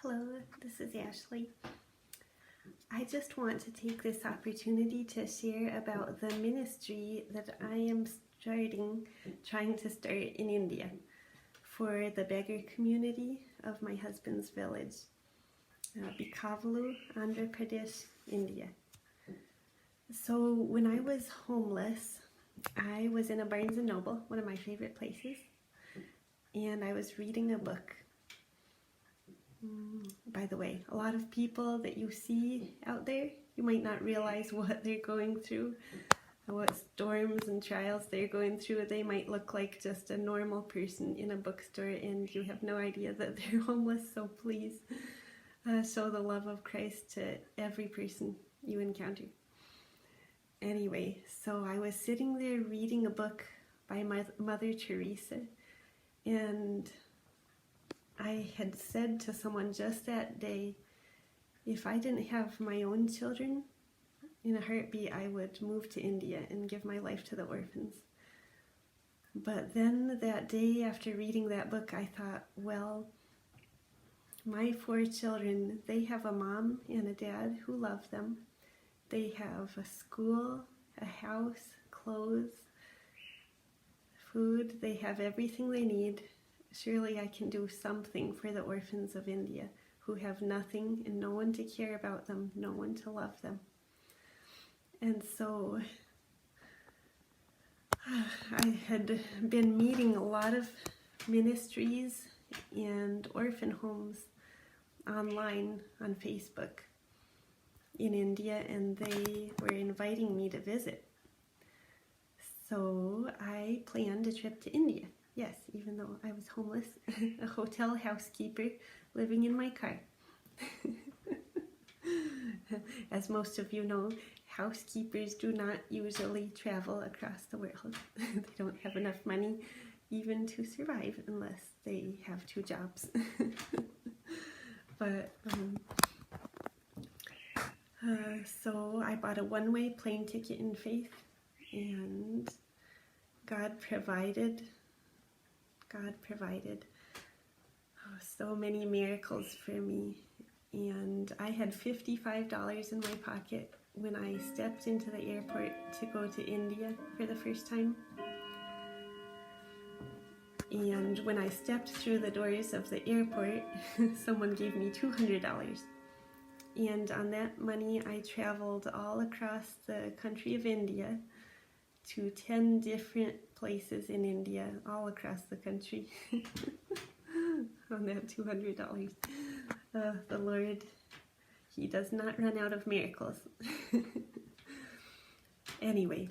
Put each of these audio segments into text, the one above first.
Hello, this is Ashley. I just want to take this opportunity to share about the ministry that I am trying to start in India for the beggar community of my husband's village, Bikavalu, Andhra Pradesh, India. So when I was homeless, I was in a Barnes & Noble, one of my favorite places, and I was reading a book. By the way, a lot of people that you see out there, you might not realize what they're going through, what storms and trials they're going through. They might look like just a normal person in a bookstore and you have no idea that they're homeless, so please show the love of Christ to every person you encounter. Anyway, so I was sitting there reading a book by Mother Teresa, and I had said to someone just that day, if I didn't have my own children, in a heartbeat I would move to India and give my life to the orphans. But then that day after reading that book, I thought, well, my 4 children, they have a mom and a dad who love them. They have a school, a house, clothes, food. They have everything they need. Surely I can do something for the orphans of India who have nothing and no one to care about them, no one to love them. And so I had been meeting a lot of ministries and orphan homes online on Facebook in India, and they were inviting me to visit. So I planned a trip to India. Yes, even though I was homeless, a hotel housekeeper living in my car. As most of you know, housekeepers do not usually travel across the world. They don't have enough money even to survive unless they have 2 jobs. But so I bought a one-way plane ticket in faith, and God provided so many miracles for me. And I had $55 in my pocket when I stepped into the airport to go to India for the first time. And when I stepped through the doors of the airport, someone gave me $200. And on that money, I traveled all across the country of India to 10 different places in India, all across the country, on that $200. The Lord, He does not run out of miracles. Anyway,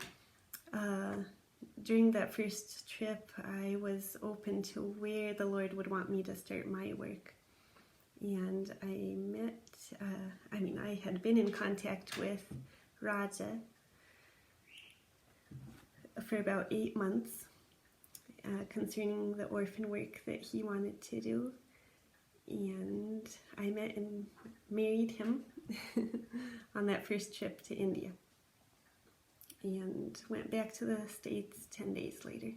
during that first trip, I was open to where the Lord would want me to start my work. And I met, I had been in contact with Raja for about 8 months concerning the orphan work that he wanted to do. And I met and married him on that first trip to India, and went back to the States 10 days later.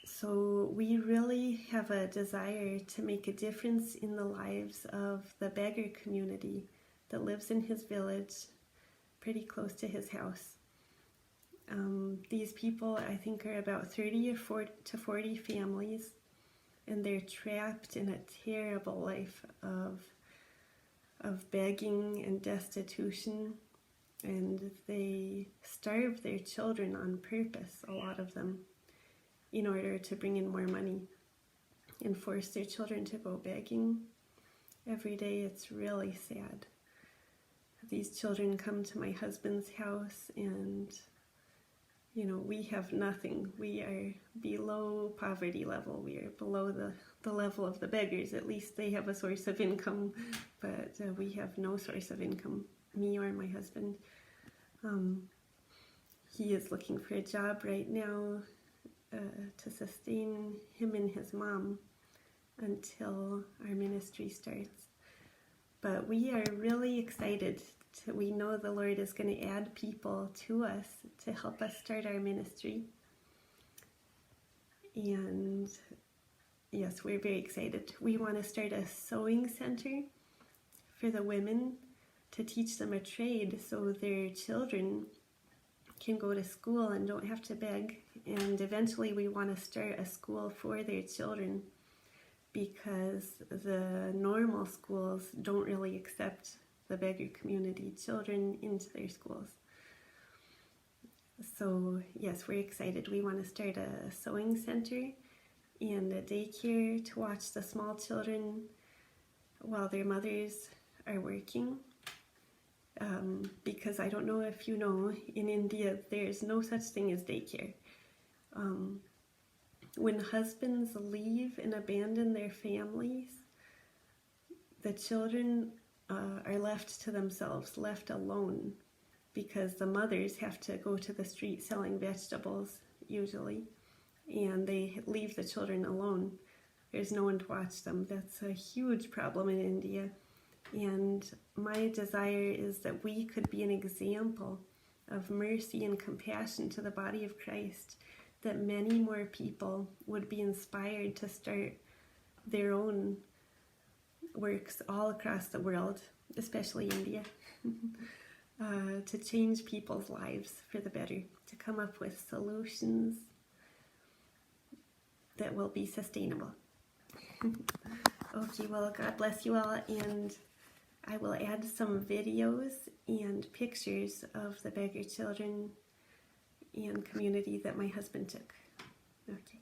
So we really have a desire to make a difference in the lives of the beggar community that lives in his village, pretty close to his house. These people, I think, are about 30 or 40 families, and they're trapped in a terrible life of begging and destitution, and they starve their children on purpose, a lot of them, in order to bring in more money, and force their children to go begging every day. It's really sad. These children come to my husband's house, and we have nothing. We are below poverty level. We are below the level of the beggars. At least they have a source of income, but we have no source of income, me or my husband. He is looking for a job right now to sustain him and his mom until our ministry starts. But we are really excited. We know the Lord is going to add people to us to help us start our ministry. And yes, we're very excited. We want to start a sewing center for the women to teach them a trade so their children can go to school and don't have to beg. And eventually we want to start a school for their children, because the normal schools don't really accept the beggar community children into their schools. So yes, we're excited. We want to start a sewing center and a daycare to watch the small children while their mothers are working. Because I don't know if you know, in India there's no such thing as daycare. When husbands leave and abandon their families, the children are left to themselves, left alone, because the mothers have to go to the street selling vegetables usually, and they leave the children alone. There's no one to watch them. That's a huge problem in India. And my desire is that we could be an example of mercy and compassion to the body of Christ, that many more people would be inspired to start their own works all across the world, especially India, to change people's lives for the better, to come up with solutions that will be sustainable. Okay, well, God bless you all, and I will add some videos and pictures of the beggar children and community that my husband took. Okay.